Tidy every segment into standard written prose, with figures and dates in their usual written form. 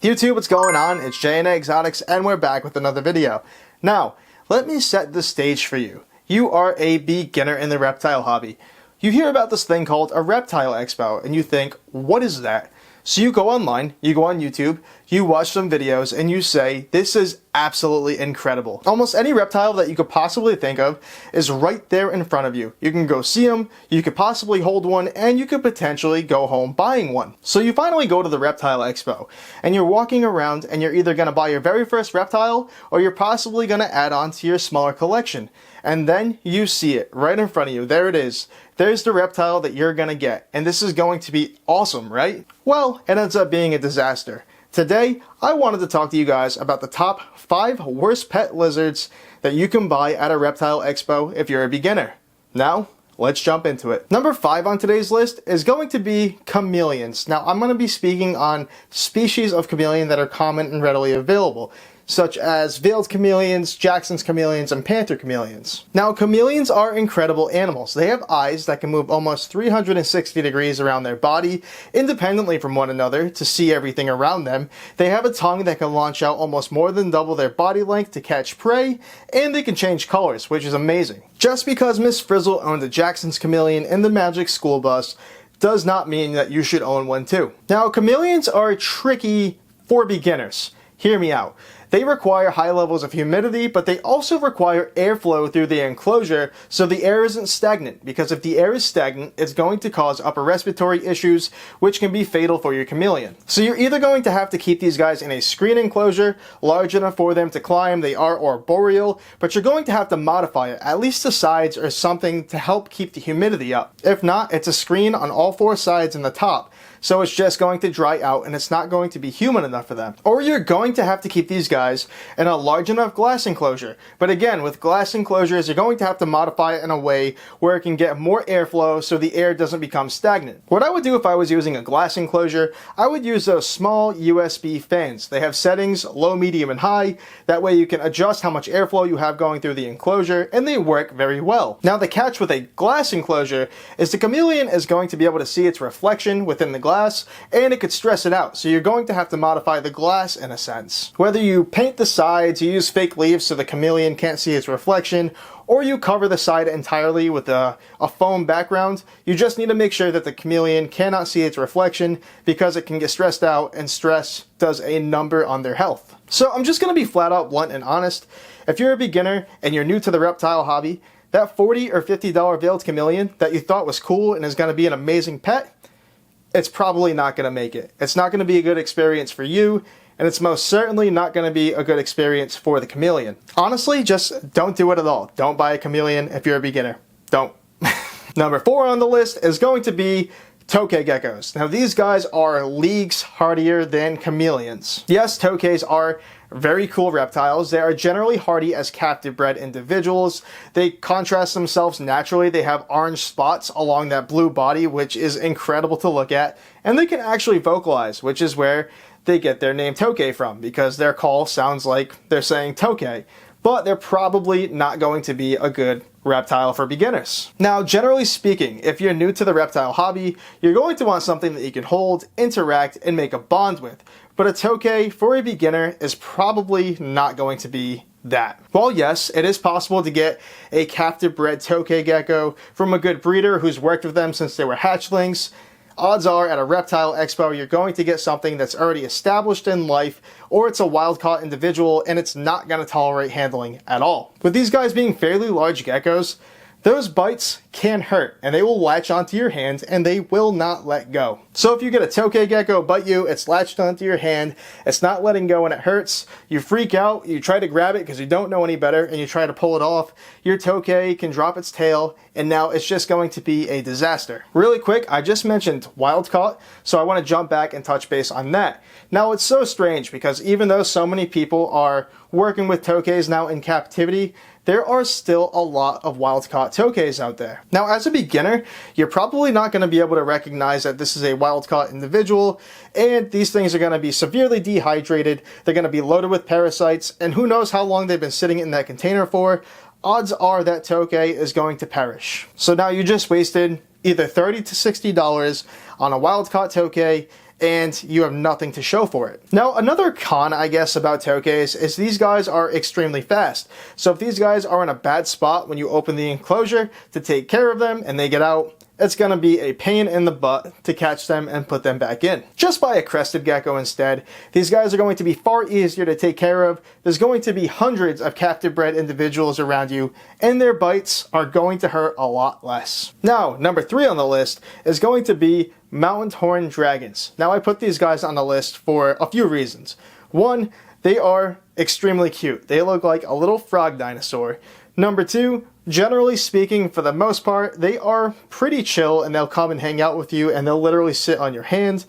YouTube, what's going on? It's J&A Exotics and we're back with another video. Now, let me set the stage for you. You are a beginner in the reptile hobby. You hear about this thing called a Reptile Expo and you think, what is that? So you go online, you go on YouTube, you watch some videos and you say, this is absolutely incredible. Almost any reptile that you could possibly think of is right there in front of you. You can go see them, you could possibly hold one, and you could potentially go home buying one. So you finally go to the Reptile Expo and you're walking around and you're either going to buy your very first reptile or you're possibly going to add on to your smaller collection. And then you see it right in front of you. There it is. There's the reptile that you're going to get. And this is going to be awesome, right? Well, it ends up being a disaster. Today, I wanted to talk to you guys about the top 5 worst pet lizards that you can buy at a Reptile Expo if you're a beginner. Now, let's jump into it. Number 5 on today's list is going to be chameleons. Now, I'm going to be speaking on species of chameleon that are common and readily available, such as veiled chameleons, Jackson's chameleons, and panther chameleons. Now, chameleons are incredible animals. They have eyes that can move almost 360 degrees around their body, independently from one another, to see everything around them. They have a tongue that can launch out almost more than double their body length to catch prey, and they can change colors, which is amazing. Just because Miss Frizzle owned a Jackson's chameleon in the Magic School Bus does not mean that you should own one too. Now, chameleons are tricky for beginners. Hear me out. They require high levels of humidity, but they also require airflow through the enclosure so the air isn't stagnant, because if the air is stagnant, it's going to cause upper respiratory issues, which can be fatal for your chameleon. So you're either going to have to keep these guys in a screen enclosure, large enough for them to climb, they are arboreal, but you're going to have to modify it, at least the sides or something to help keep the humidity up. If not, it's a screen on all 4 sides and the top, so it's just going to dry out and it's not going to be humid enough for them. Or you're going to have to keep these guys in a large enough glass enclosure. But again, with glass enclosures, you're going to have to modify it in a way where it can get more airflow so the air doesn't become stagnant. What I would do if I was using a glass enclosure, I would use those small USB fans. They have settings, low, medium, and high. That way you can adjust how much airflow you have going through the enclosure, and they work very well. Now, the catch with a glass enclosure is the chameleon is going to be able to see its reflection within the glass, and it could stress it out, so you're going to have to modify the glass in a sense. Whether you paint the sides, you use fake leaves so the chameleon can't see its reflection, or you cover the side entirely with a foam background, you just need to make sure that the chameleon cannot see its reflection, because it can get stressed out, and stress does a number on their health. So I'm just going to be flat out blunt and honest. If you're a beginner and you're new to the reptile hobby, that $40 or $50 veiled chameleon that you thought was cool and is going to be an amazing pet, it's probably not going to make it. It's not going to be a good experience for you, and it's most certainly not going to be a good experience for the chameleon. Honestly, just don't do it at all. Don't buy a chameleon if you're a beginner. Don't. Number 4 on the list is going to be tokay geckos. Now, these guys are leagues hardier than chameleons. Yes, tokays are very cool reptiles. They are generally hardy as captive bred individuals. They contrast themselves naturally. They have orange spots along that blue body, which is incredible to look at. And they can actually vocalize, which is where they get their name tokay from, because their call sounds like they're saying tokay. But they're probably not going to be a good reptile for beginners. Now, generally speaking, if you're new to the reptile hobby, you're going to want something that you can hold, interact, and make a bond with. But a tokay for a beginner is probably not going to be that. While yes, it is possible to get a captive bred tokay gecko from a good breeder who's worked with them since they were hatchlings, odds are at a Reptile Expo you're going to get something that's already established in life, or it's a wild-caught individual and it's not going to tolerate handling at all. With these guys being fairly large geckos, those bites can hurt, and they will latch onto your hand, and they will not let go. So if you get a tokay gecko bite you, it's latched onto your hand, it's not letting go and it hurts, you freak out, you try to grab it because you don't know any better, and you try to pull it off, your tokay can drop its tail, and now it's just going to be a disaster. Really quick, I just mentioned wild caught, so I want to jump back and touch base on that. Now, it's so strange because even though so many people are working with tokays now in captivity, there are still a lot of wild-caught tokays out there. Now, as a beginner, you're probably not going to be able to recognize that this is a wild-caught individual, and these things are going to be severely dehydrated, they're going to be loaded with parasites, and who knows how long they've been sitting in that container for. Odds are that tokay is going to perish. So now you just wasted either $30 to $60 on a wild-caught tokay, and you have nothing to show for it. Now, another con, I guess, about tokeis is these guys are extremely fast. So if these guys are in a bad spot when you open the enclosure to take care of them and they get out, it's going to be a pain in the butt to catch them and put them back in. Just buy a crested gecko instead. These guys are going to be far easier to take care of. There's going to be hundreds of captive bred individuals around you, and their bites are going to hurt a lot less. Now, number 3 on the list is going to be mountain horn dragons. Now, I put these guys on the list for a few reasons. One, they are extremely cute. They look like a little frog dinosaur. Number 2, generally speaking, for the most part, they are pretty chill and they'll come and hang out with you and they'll literally sit on your hand.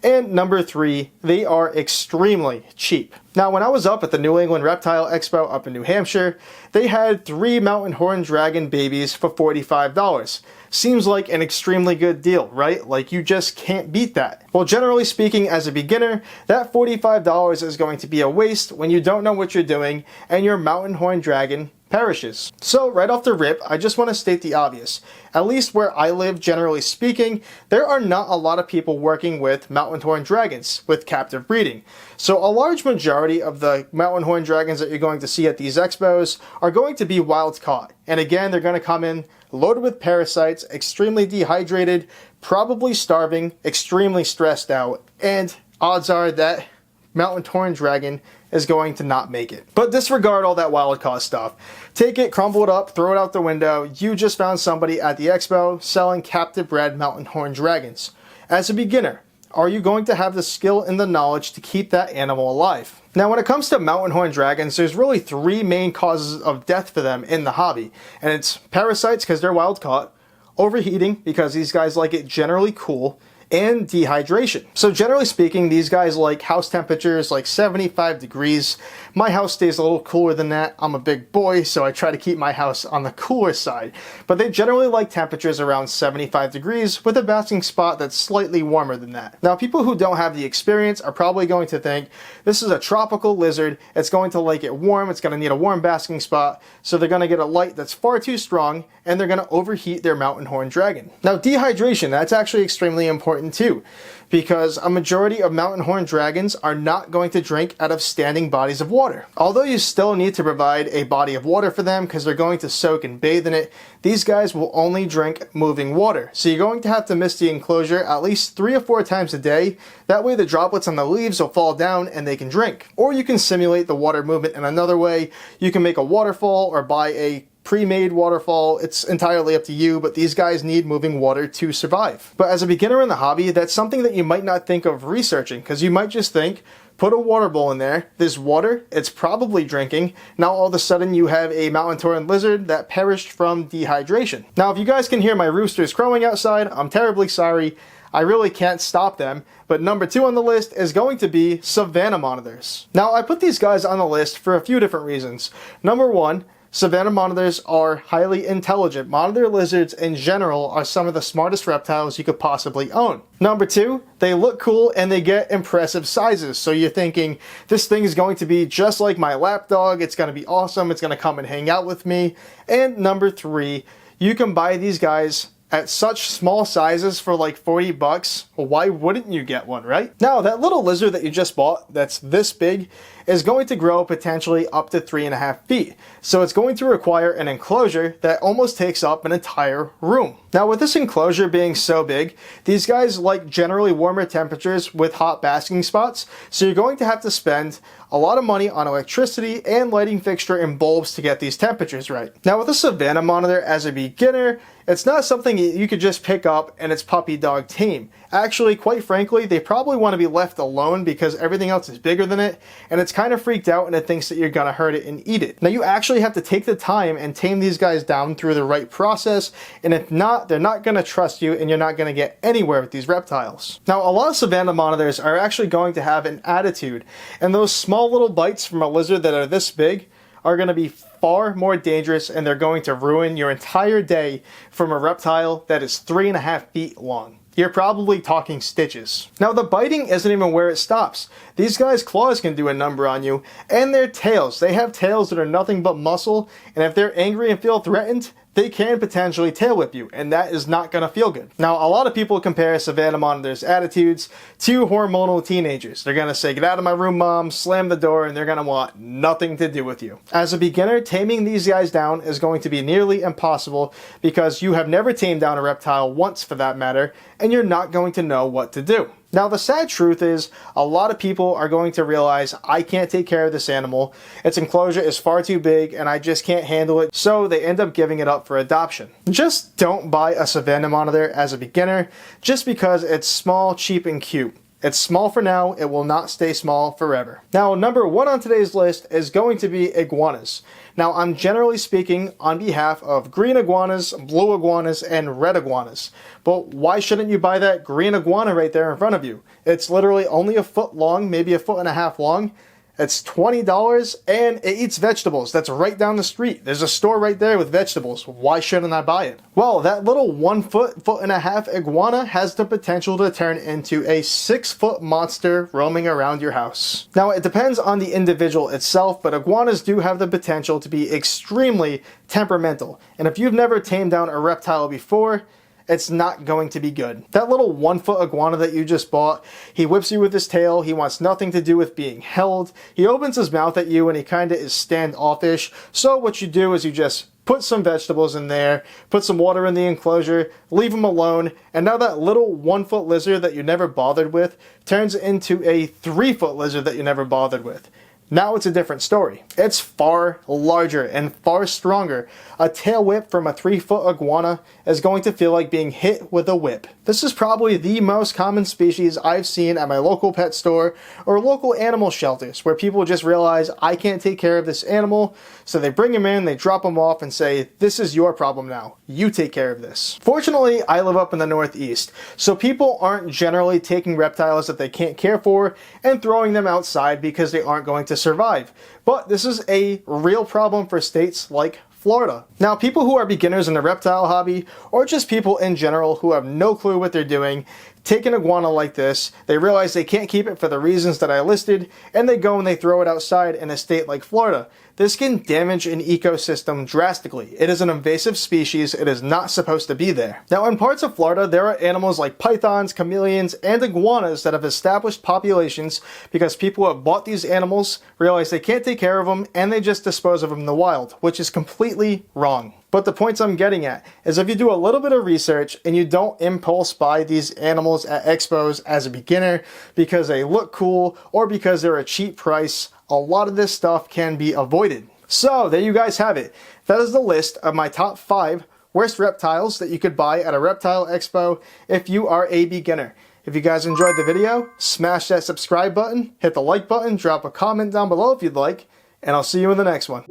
And number 3, they are extremely cheap. Now, when I was up at the New England Reptile Expo up in New Hampshire, they had 3 mountain horn dragon babies for $45. Seems like an extremely good deal, right? Like, you just can't beat that. Well, generally speaking, as a beginner, that $45 is going to be a waste when you don't know what you're doing and your mountain horn dragon perishes. So right off the rip, I just want to state the obvious. At least where I live, generally speaking, there are not a lot of people working with mountain horn dragons with captive breeding. So a large majority of the mountain horn dragons that you're going to see at these expos are going to be wild caught. And again, they're going to come in loaded with parasites, extremely dehydrated, probably starving, extremely stressed out, and odds are that mountain horn dragon is going to not make it. But disregard all that wild caught stuff. Take it, crumble it up, throw it out the window. You just found somebody at the expo selling captive bred mountain horn dragons. As a beginner, are you going to have the skill and the knowledge to keep that animal alive? Now, when it comes to mountain horn dragons, there's really 3 main causes of death for them in the hobby. And it's parasites, because they're wild caught, overheating, because these guys like it generally cool, and dehydration. So generally speaking, these guys like house temperatures like 75 degrees. My house stays a little cooler than that. I'm a big boy, so I try to keep my house on the cooler side. But they generally like temperatures around 75 degrees with a basking spot that's slightly warmer than that. Now, people who don't have the experience are probably going to think this is a tropical lizard. It's going to like it warm. It's going to need a warm basking spot. So they're going to get a light that's far too strong, and they're going to overheat their mountain horn dragon. Now, dehydration, that's actually extremely important too, because a majority of mountain horn dragons are not going to drink out of standing bodies of water. Although you still need to provide a body of water for them because they're going to soak and bathe in it, these guys will only drink moving water. So you're going to have to mist the enclosure at least 3 or 4 times a day. That way the droplets on the leaves will fall down and they can drink. Or you can simulate the water movement in another way. You can make a waterfall or buy a pre-made waterfall. It's entirely up to you, but these guys need moving water to survive. But as a beginner in the hobby, that's something that you might not think of researching, because you might just think, put a water bowl in there, there's water, it's probably drinking. Now all of a sudden you have a mountain horn lizard that perished from dehydration. Now, if you guys can hear my roosters crowing outside, I'm terribly sorry. I really can't stop them. But number 2 on the list is going to be savanna monitors. Now, I put these guys on the list for a few different reasons. Number 1, savanna monitors are highly intelligent. Monitor lizards in general are some of the smartest reptiles you could possibly own. Number 2, they look cool and they get impressive sizes. So you're thinking, this thing is going to be just like my lap dog. It's going to be awesome. It's going to come and hang out with me. And number 3, you can buy these guys at such small sizes for like $40. Well, why wouldn't you get one, right? Now, that little lizard that you just bought that's this big is going to grow potentially up to 3.5 feet. So it's going to require an enclosure that almost takes up an entire room. Now, with this enclosure being so big, these guys like generally warmer temperatures with hot basking spots. So you're going to have to spend a lot of money on electricity and lighting fixture and bulbs to get these temperatures right. Now, with a savanna monitor as a beginner, it's not something you could just pick up and it's puppy dog tame. Actually, quite frankly, they probably want to be left alone because everything else is bigger than it, and it's kind of freaked out and it thinks that you're gonna hurt it and eat it. Now, you actually have to take the time and tame these guys down through the right process, and if not, they're not gonna trust you and you're not gonna get anywhere with these reptiles. Now, a lot of savanna monitors are actually going to have an attitude, and those small little bites from a lizard that are this big are going to be far more dangerous, and they're going to ruin your entire day from a reptile that is 3.5 feet long. You're probably talking stitches. Now, the biting isn't even where it stops. These guys' claws can do a number on you, and their tails. They have tails that are nothing but muscle, and if they're angry and feel threatened, they can potentially tail whip you, and that is not going to feel good. Now, a lot of people compare Savannah monitors' attitudes to hormonal teenagers. They're going to say, "Get out of my room, mom," slam the door, and they're going to want nothing to do with you. As a beginner, taming these guys down is going to be nearly impossible because you have never tamed down a reptile once for that matter, and you're not going to know what to do. Now, the sad truth is a lot of people are going to realize, I can't take care of this animal, its enclosure is far too big and I just can't handle it, so they end up giving it up for adoption. Just don't buy a Savannah monitor as a beginner just because it's small, cheap, and cute. It's small for now, it will not stay small forever. Now, number 1 on today's list is going to be iguanas. Now, I'm generally speaking on behalf of green iguanas, blue iguanas, and red iguanas. But why shouldn't you buy that green iguana right there in front of you? It's literally only a foot long, maybe a foot and a half long. It's $20 and it eats vegetables. That's right down the street. There's a store right there with vegetables. Why shouldn't I buy it? Well, that little 1 foot, foot and a half iguana has the potential to turn into a 6-foot monster roaming around your house. Now, it depends on the individual itself, but iguanas do have the potential to be extremely temperamental. And if you've never tamed down a reptile before, it's not going to be good. That little 1 foot iguana that you just bought, he whips you with his tail, he wants nothing to do with being held, he opens his mouth at you and he kinda is standoffish, so what you do is you just put some vegetables in there, put some water in the enclosure, leave him alone, and now that little 1 foot lizard that you never bothered with turns into a 3-foot lizard that you never bothered with. Now it's a different story. It's far larger and far stronger. A tail whip from a 3-foot iguana is going to feel like being hit with a whip. This is probably the most common species I've seen at my local pet store or local animal shelters, where people just realize, I can't take care of this animal, so they bring him in, they drop him off and say, this is your problem now. You take care of this. Fortunately, I live up in the Northeast, so people aren't generally taking reptiles that they can't care for and throwing them outside because they aren't going to survive. But this is a real problem for states like Florida. Now, people who are beginners in the reptile hobby, or just people in general who have no clue what they're doing, take an iguana like this, they realize they can't keep it for the reasons that I listed, and they go and they throw it outside in a state like Florida. This can damage an ecosystem drastically. It is an invasive species. It is not supposed to be there. Now, in parts of Florida, there are animals like pythons, chameleons, and iguanas that have established populations because people have bought these animals, realize they can't take care of them, and they just dispose of them in the wild, which is completely wrong. But the points I'm getting at is if you do a little bit of research and you don't impulse buy these animals at expos as a beginner because they look cool or because they're a cheap price, a lot of this stuff can be avoided. So there you guys have it. That is the list of my top 5 worst reptiles that you could buy at a reptile expo if you are a beginner. If you guys enjoyed the video, smash that subscribe button, hit the like button, drop a comment down below if you'd like, and I'll see you in the next one.